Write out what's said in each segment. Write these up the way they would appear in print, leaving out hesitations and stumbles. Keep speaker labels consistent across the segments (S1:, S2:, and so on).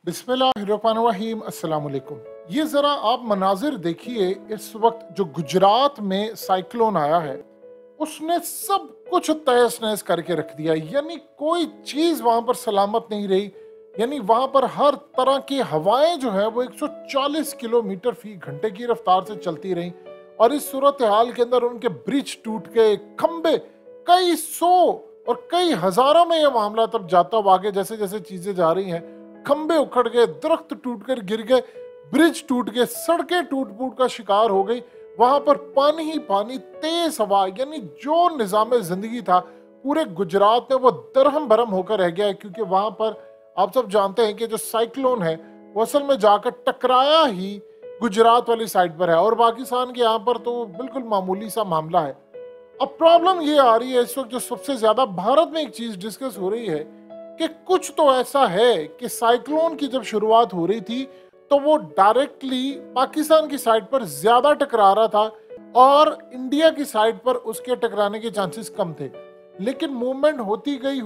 S1: बिस्मिल्लाहिर्रहमानिर्रहीम अस्सलाम वालेकुम। ये ज़रा आप मनाजिर देखिए, इस वक्त जो गुजरात में साइक्लोन आया है उसने सब कुछ तहस नहस करके रख दिया। यानी कोई चीज़ वहाँ पर सलामत नहीं रही। यानी वहाँ पर हर तरह की हवाएं जो है वो 140 किलोमीटर फी घंटे की रफ्तार से चलती रहीं, और इस सूरत हाल के अंदर उनके ब्रिज टूट गए, खंबे कई सौ और कई हजारों में यह मामला तब जाता हुआ आगे जैसे जैसे चीजें जा रही हैं। खंबे उखड़ गए, दरख्त टूट कर गिर गए, ब्रिज टूट गए, सड़कें टूट फूट का शिकार हो गई। वहां पर पानी ही पानी, तेज हवा, यानी जो निजाम जिंदगी था पूरे गुजरात में वो दरहम भरम होकर रह गया है। क्योंकि वहां पर आप सब जानते हैं कि जो साइक्लोन है वो असल में जाकर टकराया ही गुजरात वाली साइड पर है, और पाकिस्तान के यहाँ पर तो बिल्कुल मामूली सा मामला है। अब प्रॉब्लम ये आ रही है इस वक्त, जो सबसे ज्यादा भारत में एक चीज डिस्कस हो रही है कि कुछ तो ऐसा है कि साइक्लोन की जब शुरुआत हो रही थी तो वो डायरेक्टली पाकिस्तान की साइड पर ज्यादा टकरा रहा था और इंडिया की साइड पर उसके टकराने के चांसेस कम थे। लेकिन मूवमेंट होती गई,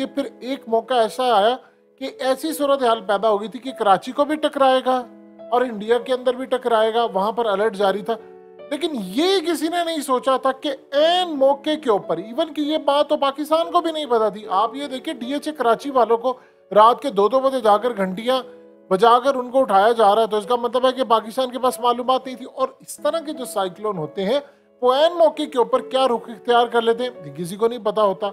S1: फिर एक मौका ऐसा आया कि ऐसी सूरत हाल पैदा हो गई थी कि कराची को भी टकराएगा और इंडिया के अंदर भी टकराएगा, वहां पर अलर्ट जारी था। लेकिन ये किसी ने नहीं सोचा था कि एन मौके के ऊपर, इवन कि ये बात तो पाकिस्तान को भी नहीं पता थी। आप ये देखिए, डीएचए कराची वालों को रात के 2-2 बजे जाकर घंटियां बजाकर उनको उठाया जा रहा है, तो इसका मतलब है कि पाकिस्तान के पास मालूमात नहीं थी। और इस तरह के जो साइक्लोन होते हैं वो एन मौके के ऊपर क्या रुख इख्तियार कर लेते हैं किसी को नहीं पता होता।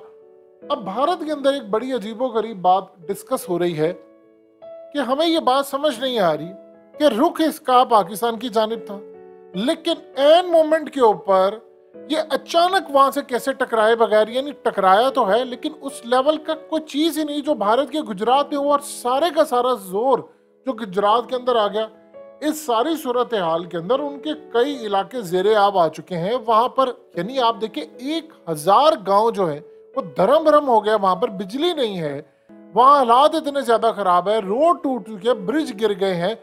S1: अब भारत के अंदर एक बड़ी अजीबोगरीब बात डिस्कस हो रही है कि हमें ये बात समझ नहीं आ रही कि रुख इसका पाकिस्तान की जानिब था, लेकिन एन मोमेंट के ऊपर ये अचानक वहां से कैसे टकराए बगैर, यानी टकराया तो है लेकिन उस लेवल का कोई चीज ही नहीं जो भारत के गुजरात में हुआ, और सारे का सारा जोर जो गुजरात के अंदर आ गया। इस सारी सूरत हाल के अंदर उनके कई इलाके जेरे आब आ चुके हैं वहां पर। यानी आप देखिए 1000 गांव जो है वो धर्म भरम हो गया, वहां पर बिजली नहीं है, वहां हालात इतने ज्यादा खराब है, रोड टूट चुके हैं, ब्रिज गिर गए हैं,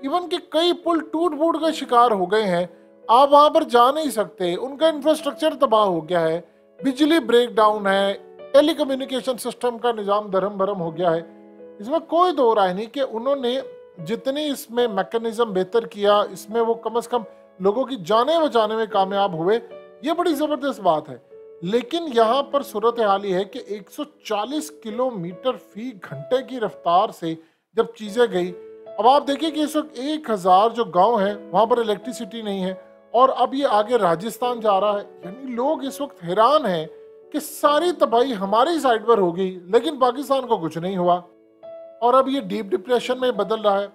S1: इवन के कई पुल टूट फूट का शिकार हो गए हैं। आप वहां पर जा नहीं सकते, उनका इंफ्रास्ट्रक्चर तबाह हो गया है, बिजली ब्रेक डाउन है, टेलीकम्युनिकेशन सिस्टम का निजाम धर्म भरम हो गया है। इसमें कोई दो राय नहीं कि उन्होंने जितनी इसमें मैकेनिज्म बेहतर किया, इसमें वो कम से कम लोगों की जानें बचाने में कामयाब हुए, ये बड़ी जबरदस्त बात है। लेकिन यहाँ पर सूरत हाल ये है कि 140 किलोमीटर फी घंटे की रफ्तार से जब चीजें गई, अब आप देखिए कि इस वक्त 1000 जो गांव है वहां पर इलेक्ट्रिसिटी नहीं है, और अब ये आगे राजस्थान जा रहा है। यानी लोग इस वक्त हैरान हैं कि सारी तबाही हमारी साइड पर हो गई लेकिन पाकिस्तान को कुछ नहीं हुआ, और अब ये डीप डिप्रेशन में बदल रहा है।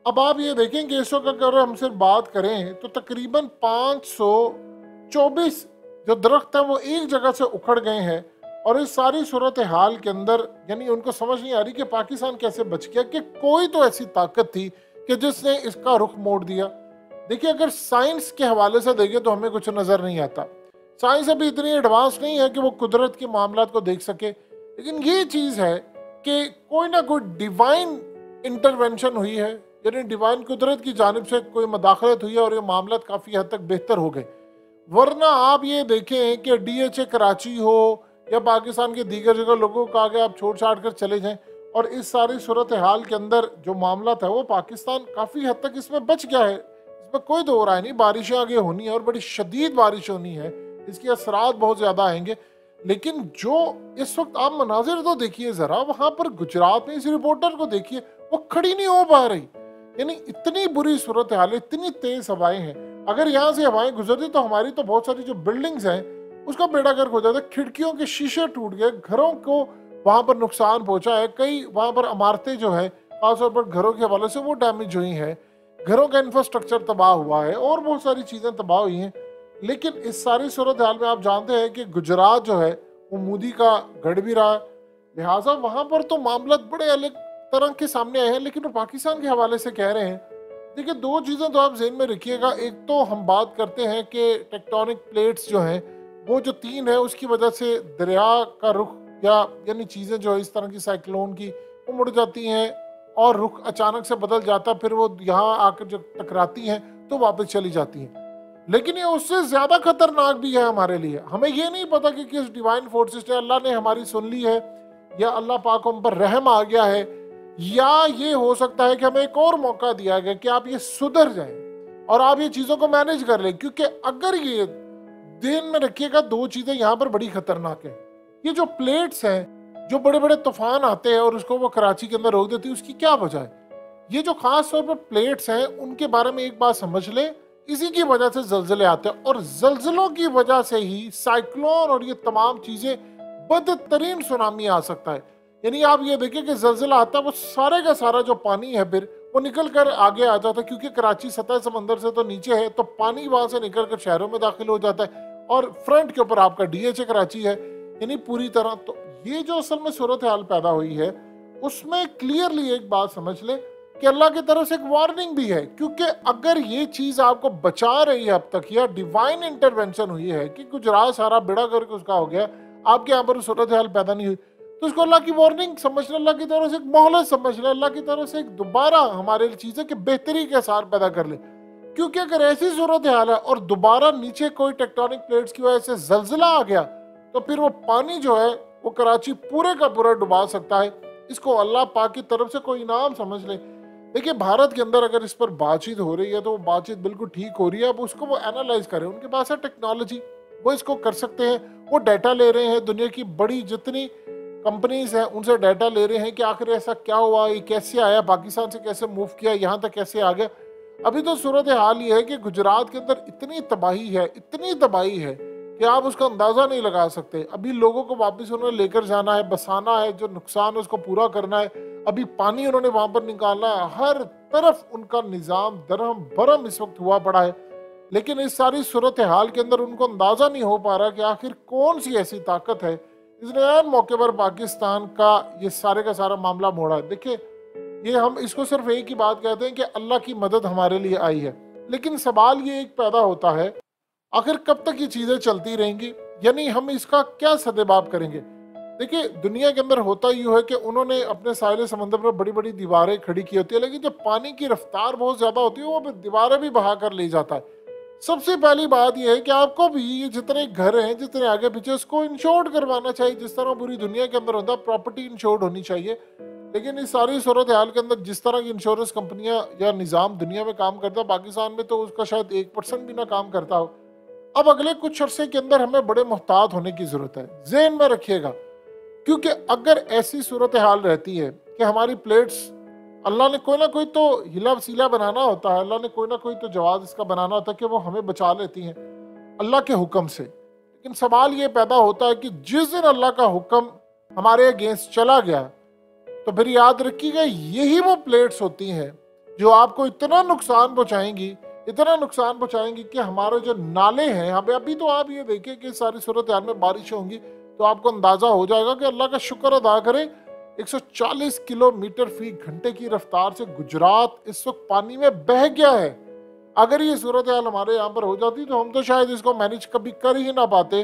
S1: अब आप ये देखेंगे इस वक्त अगर हम सिर्फ बात करें तो तकरीबन 524 जो दरख्त हैं वो एक जगह से उखड़ गए हैं। और इस सारी सूरत हाल के अंदर यानी उनको समझ नहीं आ रही कि पाकिस्तान कैसे बच गया, कि कोई तो ऐसी ताकत थी कि जिसने इसका रुख मोड़ दिया। देखिए, अगर साइंस के हवाले से देखें तो हमें कुछ नजर नहीं आता। साइंस अभी इतनी एडवांस नहीं है कि वो कुदरत के मामलात को देख सके, लेकिन ये चीज है कि कोई ना कोई डिवाइन इंटरवेंशन हुई है, यानी डिवाइन कुदरत की जानिब से कोई मदाखलत हुई है और ये मामलात काफी हद तक बेहतर हो गए। वरना आप ये देखें कि डीएचए कराची हो या पाकिस्तान के दीगर जगह लोगों को आगे आप छोड़ छाड़ कर चले जाएं, और इस सारी सूरत हाल के अंदर जो मामला था वो पाकिस्तान काफ़ी हद तक इसमें बच गया है। इसमें कोई दो राय नहीं, बारिशें आगे होनी है और बड़ी शदीद बारिश होनी है, इसके असरात बहुत ज़्यादा आएंगे। लेकिन जो इस वक्त आप मनाजिर तो देखिए ज़रा, वहाँ पर गुजरात में इस रिपोर्टर को देखिए, वो खड़ी नहीं हो पा रही। यानी इतनी बुरी सूरत हाल है, इतनी तेज़ हवाएं हैं। अगर यहाँ से हवाएं गुजरती तो हमारी तो बहुत सारी जो बिल्डिंग्स हैं उसका बेड़ा गर्क हो जाता है, खिड़कियों के शीशे टूट गए, घरों को वहां पर नुकसान पहुंचा है, कई वहां पर इमारतें जो है खासतौर पर घरों के हवाले से वो डैमेज हुई हैं, घरों का इंफ्रास्ट्रक्चर तबाह हुआ है और बहुत सारी चीजें तबाह हुई हैं। लेकिन इस सारी सूरत हाल में आप जानते हैं कि गुजरात जो है वो मोदी का गढ़ भी रहा है, लिहाजा वहां पर तो मामला बड़े अलग तरह के सामने आए हैं। लेकिन वो पाकिस्तान के हवाले से कह रहे हैं, देखिए दो चीजें तो आप जेहन में रखिएगा। एक तो हम बात करते हैं कि टेक्टोनिक प्लेट्स जो हैं वो जो 3 है उसकी वजह से दरिया का रुख यानी चीज़ें जो इस तरह की साइक्लोन की वो मुड़ जाती हैं और रुख अचानक से बदल जाता है, फिर वो यहाँ आकर जब टकराती हैं तो वापस चली जाती हैं। लेकिन ये उससे ज़्यादा खतरनाक भी है हमारे लिए। हमें ये नहीं पता कि किस डिवाइन फोर्सेस ने, अल्लाह ने हमारी सुन ली है या अल्लाह पाक हम पर रहम आ गया है या ये हो सकता है कि हमें एक और मौका दिया गया कि आप ये सुधर जाएं और आप ये चीज़ों को मैनेज कर लें, क्योंकि अगर ये ध्यान में रखिएगा दो चीज़ें यहाँ पर बड़ी खतरनाक है। ये जो प्लेट्स हैं, जो बड़े बड़े तूफान आते हैं और उसको वो कराची के अंदर रोक देती है, उसकी क्या वजह है? ये जो खास तौर पर प्लेट्स हैं उनके बारे में एक बात समझ ले, इसी की वजह से जलजले आते हैं और जलजलों की वजह से ही साइक्लोन और ये तमाम चीजें, बदतरीन सुनामी आ सकता है। यानी आप ये देखिए कि जलजला आता है, वो सारे का सारा जो पानी है फिर वो निकल कर आगे आ जाता है, क्योंकि कराची सतह समंदर से तो नीचे है, तो पानी वहां से निकल कर शहरों में दाखिल हो जाता है और फ्रंट के ऊपर आपका डीएचए कराची है, यानी पूरी तरह। तो ये जो असल में सूरत हाल पैदा हुई है उसमें क्लियरली एक बात समझ ले कि अल्लाह की तरफ से एक वार्निंग भी है, क्योंकि अगर ये चीज आपको बचा रही है अब तक, या डिवाइन इंटरवेंशन हुई है कि गुजरात सारा बेड़ा करके उसका हो गया, आपके यहाँ पर सूरत हाल पैदा नहीं हुई, तो इसको अल्लाह की वार्निंग समझ ले, अल्लाह की तरफ से एक मोहलत समझ ले, अल्लाह की तरफ से एक दोबारा हमारे लिए चीजें कि बेहतरी के आसार पैदा कर ले। क्योंकि अगर ऐसी सूरत हाल है और दोबारा नीचे कोई टेक्टोनिक प्लेट्स की वजह से जलजला आ गया, तो फिर वो पानी जो है वो कराची पूरे का पूरा डुबा सकता है। इसको अल्लाह पाक की तरफ से कोई इनाम समझ ले। देखिए, भारत के अंदर अगर इस पर बातचीत हो रही है तो वो बातचीत बिल्कुल ठीक हो रही है। अब उसको वो एनालाइज करें, उनके पास है टेक्नोलॉजी, वो इसको कर सकते हैं। वो डाटा ले रहे हैं, दुनिया की बड़ी जितनी कंपनीज हैं उनसे डाटा ले रहे हैं कि आखिर ऐसा क्या हुआ, ये कैसे आया, पाकिस्तान से कैसे मूव किया, यहाँ तक कैसे आ गया। अभी तो सूरत हाल ये है कि गुजरात के अंदर इतनी तबाही है, इतनी तबाही है कि आप उसका अंदाजा नहीं लगा सकते। अभी लोगों को वापस उन्होंने लेकर जाना है, बसाना है, जो नुकसान है उसको पूरा करना है। अभी पानी उन्होंने वहां पर निकालना है, हर तरफ उनका निजाम दरहम बरम इस वक्त हुआ पड़ा है। लेकिन इस सारी सूरत हाल के अंदर उनको अंदाजा नहीं हो पा रहा कि आखिर कौन सी ऐसी ताकत है जिसने ऐन मौके पर पाकिस्तान का ये सारे का सारा मामला मोड़ा है। देखिए, ये हम इसको सिर्फ एक ही बात कहते हैं कि अल्लाह की मदद हमारे लिए आई है, लेकिन सवाल ये एक पैदा होता है, आखिर कब तक ये चीजें चलती रहेंगी, यानी हम इसका क्या सदेबाब करेंगे। देखिए, दुनिया के अंदर होता यूँ है कि उन्होंने अपने साहिल समंदर पर बड़ी बड़ी दीवारें खड़ी की होती है, लेकिन जब पानी की रफ्तार बहुत ज्यादा होती है वो फिर दीवारें भी बहा कर ले जाता है। सबसे पहली बात यह है कि आपको भी ये जितने घर हैं, जितने आगे पीछे, उसको इंश्योर्ड करवाना चाहिए, जिस तरह पूरी दुनिया के अंदर होता है, प्रॉपर्टी इंश्योर्ड होनी चाहिए। लेकिन इस सारी सूरत हाल के अंदर जिस तरह की इंश्योरेंस कंपनियां या निज़ाम दुनिया में काम करता है, पाकिस्तान में तो उसका शायद 1% भी ना काम करता हो। अब अगले कुछ अरसे के अंदर हमें बड़े मुहतात होने की जरूरत है, ज़हन में रखिएगा, क्योंकि अगर ऐसी सूरत हाल रहती है कि हमारी प्लेट्स, अल्लाह ने कोई ना कोई तो हिला वसीला बनाना होता है, अल्लाह ने कोई ना कोई तो जवाब इसका बनाना होता है कि वो हमें बचा लेती हैं अल्लाह के हुक्म से। लेकिन सवाल ये पैदा होता है कि जिस दिन अल्लाह का हुक्म हमारे अगेंस्ट चला गया, तो फिर याद रखिएगा यही वो प्लेट्स होती हैं जो आपको इतना नुकसान पहुंचाएंगी, इतना नुकसान पहुंचाएंगी कि हमारे जो नाले हैं, अभी तो आप ये देखिए कि सारी सूरत हाल में बारिश होंगी तो आपको अंदाजा हो जाएगा कि अल्लाह का शुक्र अदा करें, 140 किलोमीटर फी घंटे की रफ्तार से गुजरात इस वक्त पानी में बह गया है। अगर ये सूरत हाल हमारे यहाँ पर हो जाती तो हम तो शायद इसको मैनेज कभी कर ही ना पाते।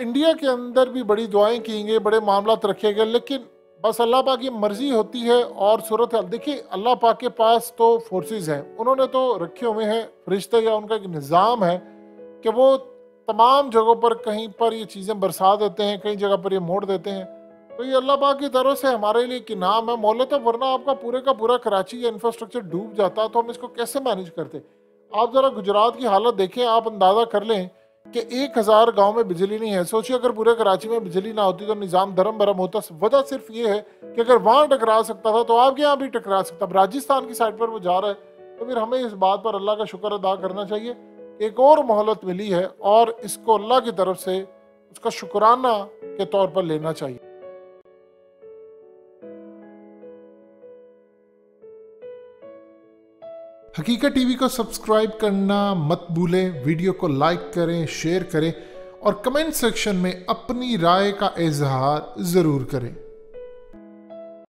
S1: इंडिया के अंदर भी बड़ी दुआएं की गई, बड़े मामला रखे गए, लेकिन बस अल्लाह पाक की मर्जी होती है। और सूरत हाल देखिए, अल्लाह पाक के पास तो फोर्सेस हैं, उन्होंने तो रखे हुए हैं फरिश्ते, या उनका एक निज़ाम है कि वो तमाम जगहों पर कहीं पर ये चीज़ें बरसा देते हैं, कई जगह पर ये मोड़ देते हैं। तो ये अल्लाह पाक की तरफ से हमारे लिए एक इनाम है, मोहलत है, वरना आपका पूरे का पूरा कराची का इंफ्रास्ट्रक्चर डूब जाता, तो हम इसको कैसे मैनेज करते। आप ज़रा गुजरात की हालत देखें, आप अंदाज़ा कर लें कि 1000 गांव में बिजली नहीं है। सोचिए अगर पूरे कराची में बिजली ना होती तो निज़ाम धर्म भरम होता। वजह सिर्फ ये है कि अगर वहाँ टकरा सकता था तो आपके यहाँ भी टकरा सकता। राजस्थान की साइड पर वो जा रहा है, तो फिर हमें इस बात पर अल्लाह का शुक्र अदा करना चाहिए कि एक और मोहलत मिली है और इसको अल्लाह की तरफ से उसका शुक्राना के तौर पर लेना चाहिए। हकीकत टीवी को सब्सक्राइब करना मत भूलें, वीडियो को लाइक करें, शेयर करें और कमेंट सेक्शन में अपनी राय का इजहार ज़रूर करें।